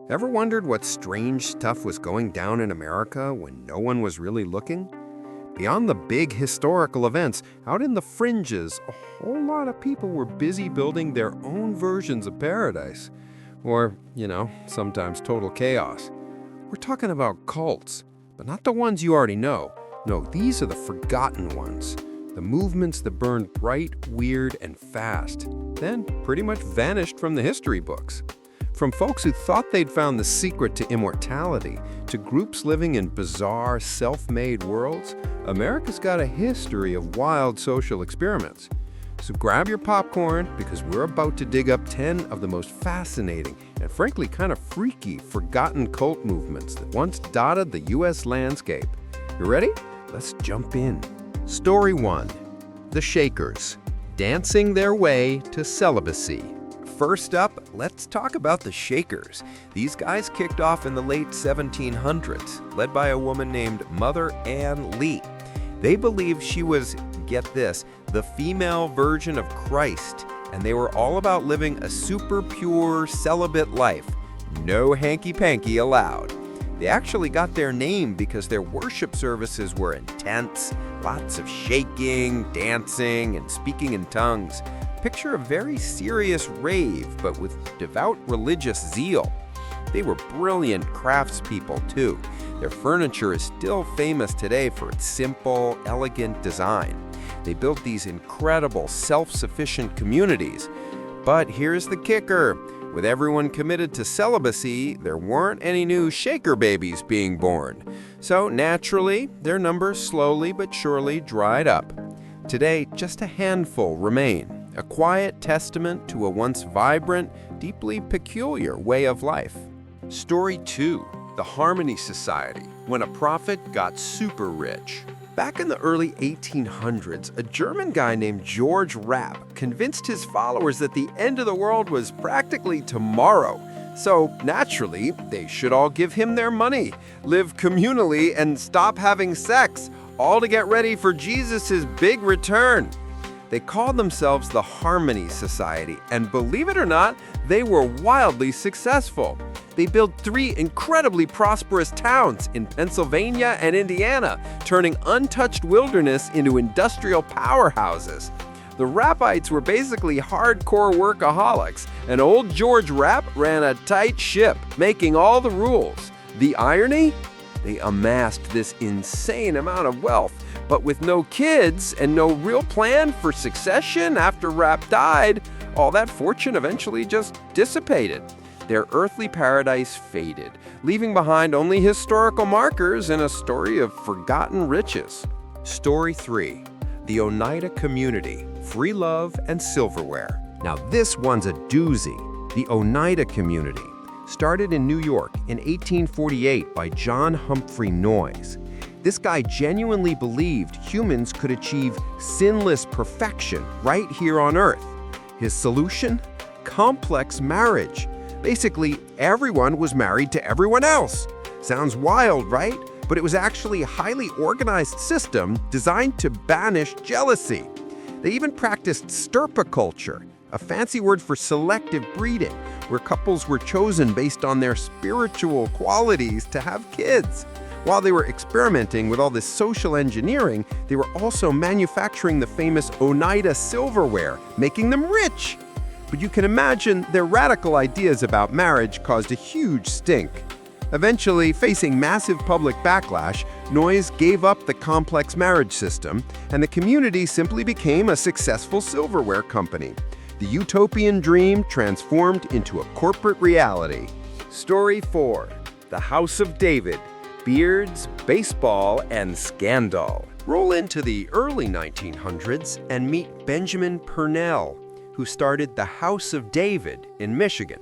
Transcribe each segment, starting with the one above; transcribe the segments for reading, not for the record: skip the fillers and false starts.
Ever wondered what strange stuff was going down in America when no one was really looking? Beyond the big historical events, out in the fringes, a whole lot of people were busy building their own versions of paradise. Or, sometimes total chaos. We're talking about cults, but not the ones you already know. No, these are the forgotten ones. The movements that burned bright, weird, and fast, then pretty much vanished from the history books. From folks who thought they'd found the secret to immortality, to groups living in bizarre, self-made worlds, America's got a history of wild social experiments. So grab your popcorn, because we're about to dig up 10 of the most fascinating and frankly kind of freaky forgotten cult movements that once dotted the U.S. landscape. You ready? Let's jump in. Story 1. The Shakers, dancing their way to celibacy. First up, let's talk about the Shakers. These guys kicked off in the late 1700s, led by a woman named Mother Ann Lee. They believed she was, get this, the female version of Christ, and they were all about living a super pure celibate life. No hanky-panky allowed. They actually got their name because their worship services were intense, lots of shaking, dancing, and speaking in tongues. Picture a very serious rave, but with devout religious zeal. They were brilliant craftspeople, too. Their furniture is still famous today for its simple, elegant design. They built these incredible, self-sufficient communities. But here's the kicker. With everyone committed to celibacy, there weren't any new Shaker babies being born. So naturally, their numbers slowly but surely dried up. Today, just a handful remain, a quiet testament to a once vibrant, deeply peculiar way of life. Story 2. The Harmony Society, when a prophet got super rich. Back in the early 1800s, a German guy named George Rapp convinced his followers that the end of the world was practically tomorrow. So, naturally, they should all give him their money, live communally, and stop having sex, all to get ready for Jesus' big return. They called themselves the Harmony Society, and believe it or not, they were wildly successful. They built 3 incredibly prosperous towns in Pennsylvania and Indiana, turning untouched wilderness into industrial powerhouses. The Rappites were basically hardcore workaholics, and old George Rapp ran a tight ship, making all the rules. The irony? They amassed this insane amount of wealth, but with no kids and no real plan for succession after Rapp died, all that fortune eventually just dissipated. Their earthly paradise faded, leaving behind only historical markers and a story of forgotten riches. Story 3. The Oneida Community, Free Love and Silverware. Now this one's a doozy. The Oneida Community started in New York in 1848 by John Humphrey Noyes. This guy genuinely believed humans could achieve sinless perfection right here on Earth. His solution? Complex marriage. Basically, everyone was married to everyone else. Sounds wild, right? But it was actually a highly organized system designed to banish jealousy. They even practiced stirpiculture, a fancy word for selective breeding, where couples were chosen based on their spiritual qualities to have kids. While they were experimenting with all this social engineering, they were also manufacturing the famous Oneida silverware, making them rich. But you can imagine their radical ideas about marriage caused a huge stink. Eventually, facing massive public backlash, Noyes gave up the complex marriage system, and the community simply became a successful silverware company. The utopian dream transformed into a corporate reality. Story 4. The House of David, Beards, Baseball, and Scandal. Roll into the early 1900s and meet Benjamin Purnell, who started the House of David in Michigan.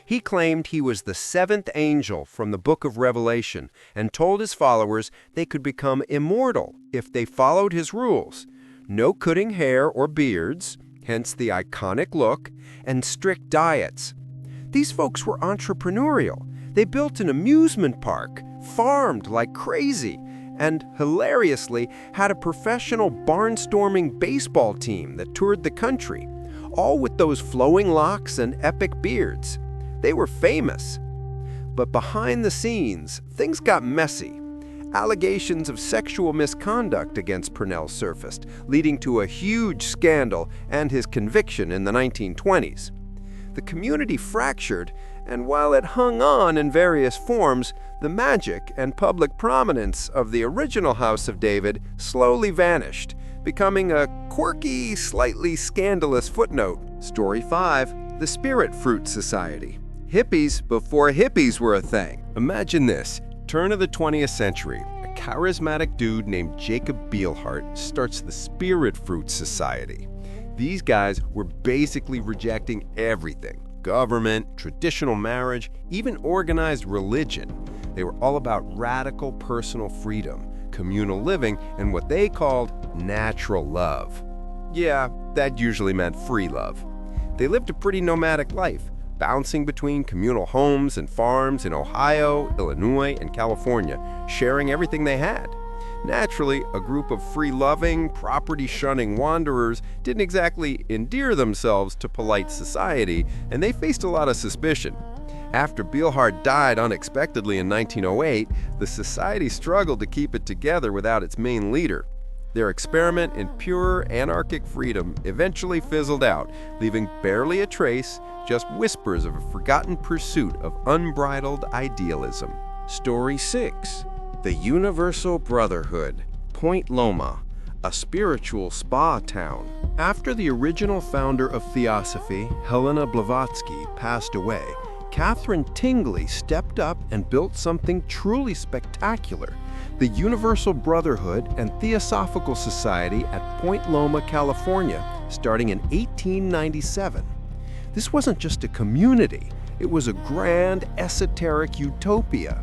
He claimed he was the 7th angel from the book of Revelation and told his followers they could become immortal if they followed his rules. No cutting hair or beards, hence the iconic look, and strict diets. These folks were entrepreneurial. They built an amusement park, farmed like crazy, and hilariously had a professional barnstorming baseball team that toured the country, all with those flowing locks and epic beards. They were famous. But behind the scenes, things got messy. Allegations of sexual misconduct against Purnell surfaced, leading to a huge scandal and his conviction in the 1920s. The community fractured, and while it hung on in various forms, the magic and public prominence of the original House of David slowly vanished, becoming a quirky, slightly scandalous footnote. Story 5. The Spirit Fruit Society. Hippies before hippies were a thing. Imagine this. Turn of the 20th century, a charismatic dude named Jacob Beilhardt starts the Spirit Fruit Society. These guys were basically rejecting everything. Government, traditional marriage, even organized religion. They were all about radical personal freedom, communal living, and what they called natural love. Yeah, that usually meant free love. They lived a pretty nomadic life, bouncing between communal homes and farms in Ohio, Illinois, and California, sharing everything they had. Naturally, a group of free-loving, property-shunning wanderers didn't exactly endear themselves to polite society, and they faced a lot of suspicion. After Beilhardt died unexpectedly in 1908, the society struggled to keep it together without its main leader. Their experiment in pure, anarchic freedom eventually fizzled out, leaving barely a trace, just whispers of a forgotten pursuit of unbridled idealism. Story 6. The Universal Brotherhood, Point Loma, a spiritual spa town. After the original founder of Theosophy, Helena Blavatsky, passed away, Catherine Tingley stepped up and built something truly spectacular. The Universal Brotherhood and Theosophical Society at Point Loma, California, starting in 1897. This wasn't just a community, it was a grand, esoteric utopia.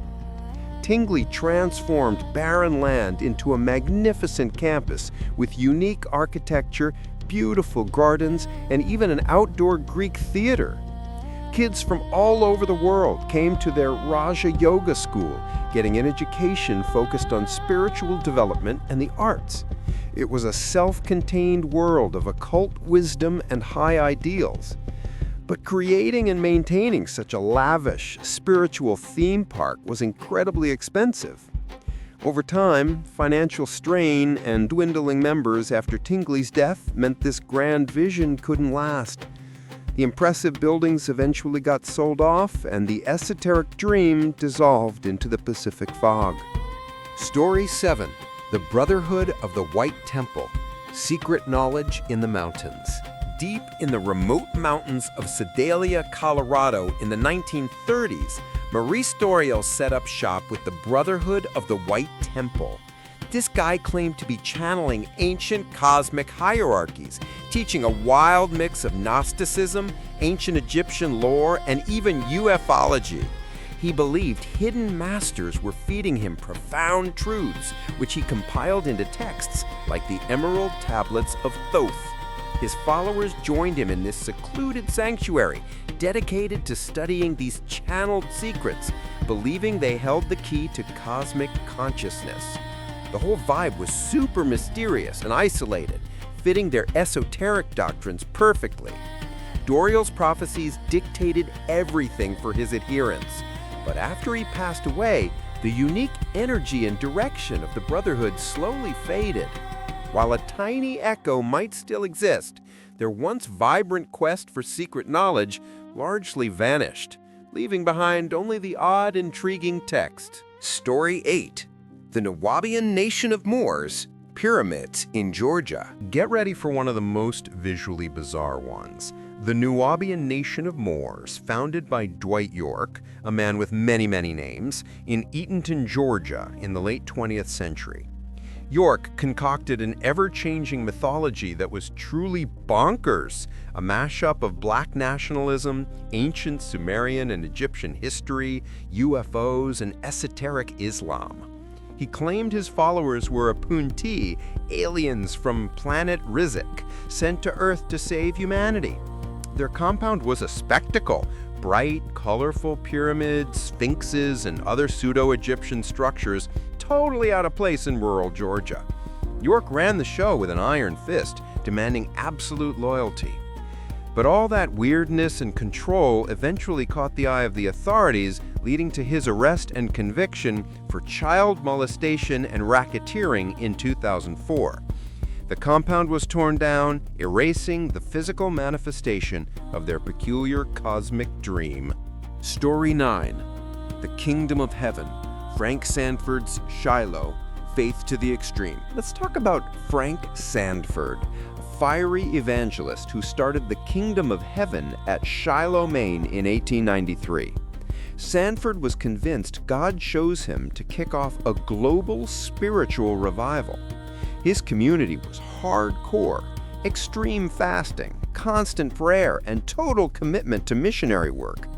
Tingley transformed barren land into a magnificent campus with unique architecture, beautiful gardens, and even an outdoor Greek theater. Kids from all over the world came to their Raja Yoga school, getting an education focused on spiritual development and the arts. It was a self-contained world of occult wisdom and high ideals. But creating and maintaining such a lavish, spiritual theme park was incredibly expensive. Over time, financial strain and dwindling members after Tingley's death meant this grand vision couldn't last. The impressive buildings eventually got sold off, and the esoteric dream dissolved into the Pacific fog. Story 7. The Brotherhood of the White Temple. Secret Knowledge in the Mountains. Deep in the remote mountains of Sedalia, Colorado in the 1930s, Maurice Doreal set up shop with the Brotherhood of the White Temple. This guy claimed to be channeling ancient cosmic hierarchies, teaching a wild mix of Gnosticism, ancient Egyptian lore, and even ufology. He believed hidden masters were feeding him profound truths, which he compiled into texts like the Emerald Tablets of Thoth. His followers joined him in this secluded sanctuary, dedicated to studying these channeled secrets, believing they held the key to cosmic consciousness. The whole vibe was super mysterious and isolated, fitting their esoteric doctrines perfectly. Doreal's prophecies dictated everything for his adherents. But after he passed away, the unique energy and direction of the Brotherhood slowly faded. While a tiny echo might still exist, their once vibrant quest for secret knowledge largely vanished, leaving behind only the odd, intriguing text. Story 8. The Nuwaubian Nation of Moors, Pyramids in Georgia. Get ready for one of the most visually bizarre ones. The Nuwaubian Nation of Moors, founded by Dwight York, a man with many, many names, in Eatonton, Georgia in the late 20th century. York concocted an ever-changing mythology that was truly bonkers, a mashup of black nationalism, ancient Sumerian and Egyptian history, UFOs, and esoteric Islam. He claimed his followers were Apunti, aliens from planet Rizik, sent to Earth to save humanity. Their compound was a spectacle. Bright, colorful pyramids, sphinxes, and other pseudo-Egyptian structures totally out of place in rural Georgia. York ran the show with an iron fist, demanding absolute loyalty. But all that weirdness and control eventually caught the eye of the authorities, leading to his arrest and conviction for child molestation and racketeering in 2004. The compound was torn down, erasing the physical manifestation of their peculiar cosmic dream. Story 9. The Kingdom of Heaven. Frank Sandford's Shiloh, Faith to the Extreme. Let's talk about Frank Sandford, a fiery evangelist who started the Kingdom of Heaven at Shiloh, Maine in 1893. Sandford was convinced God chose him to kick off a global spiritual revival. His community was hardcore, extreme fasting, constant prayer, and total commitment to missionary work.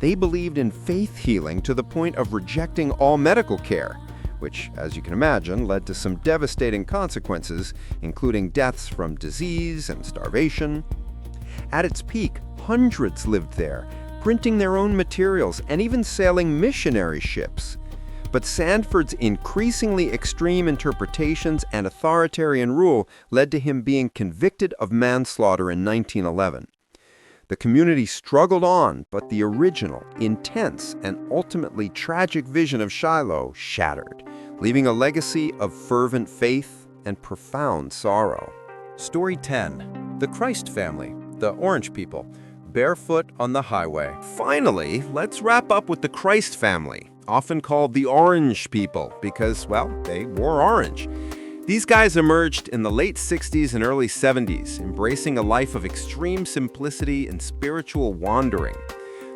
They believed in faith healing to the point of rejecting all medical care, which, as you can imagine, led to some devastating consequences, including deaths from disease and starvation. At its peak, hundreds lived there, printing their own materials and even sailing missionary ships. But Sandford's increasingly extreme interpretations and authoritarian rule led to him being convicted of manslaughter in 1911. The community struggled on, but the original, intense, and ultimately tragic vision of Shiloh shattered, leaving a legacy of fervent faith and profound sorrow. Story 10. The Christ Family, the Orange People, barefoot on the highway. Finally, let's wrap up with the Christ Family, often called the Orange People because, well, they wore orange. These guys emerged in the late 60s and early 70s, embracing a life of extreme simplicity and spiritual wandering.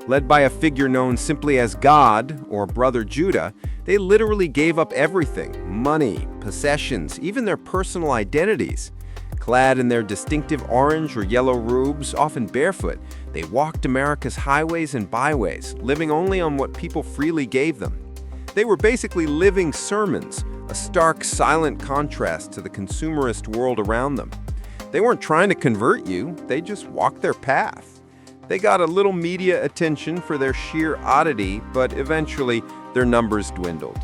Led by a figure known simply as God, or Brother Judah, they literally gave up everything: money, possessions, even their personal identities. Clad in their distinctive orange or yellow robes, often barefoot, they walked America's highways and byways, living only on what people freely gave them. They were basically living sermons, a stark, silent contrast to the consumerist world around them. They weren't trying to convert you, they just walked their path. They got a little media attention for their sheer oddity, but eventually their numbers dwindled.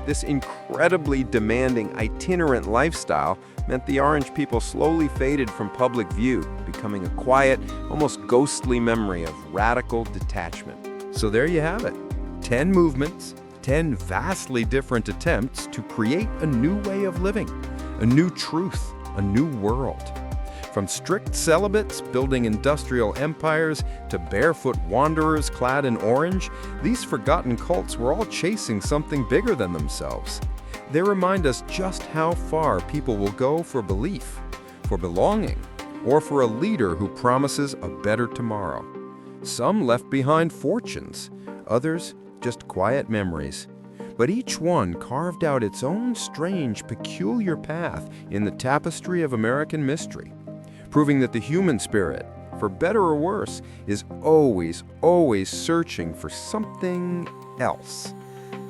This incredibly demanding, itinerant lifestyle meant the Orange People slowly faded from public view, becoming a quiet, almost ghostly memory of radical detachment. So there you have it. 10 movements, 10 vastly different attempts to create a new way of living, a new truth, a new world. From strict celibates building industrial empires to barefoot wanderers clad in orange, these forgotten cults were all chasing something bigger than themselves. They remind us just how far people will go for belief, for belonging, or for a leader who promises a better tomorrow. Some left behind fortunes, others just quiet memories. But each one carved out its own strange, peculiar path in the tapestry of American mystery, proving that the human spirit, for better or worse, is always, always searching for something else.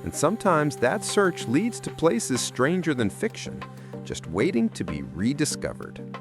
And sometimes that search leads to places stranger than fiction, just waiting to be rediscovered.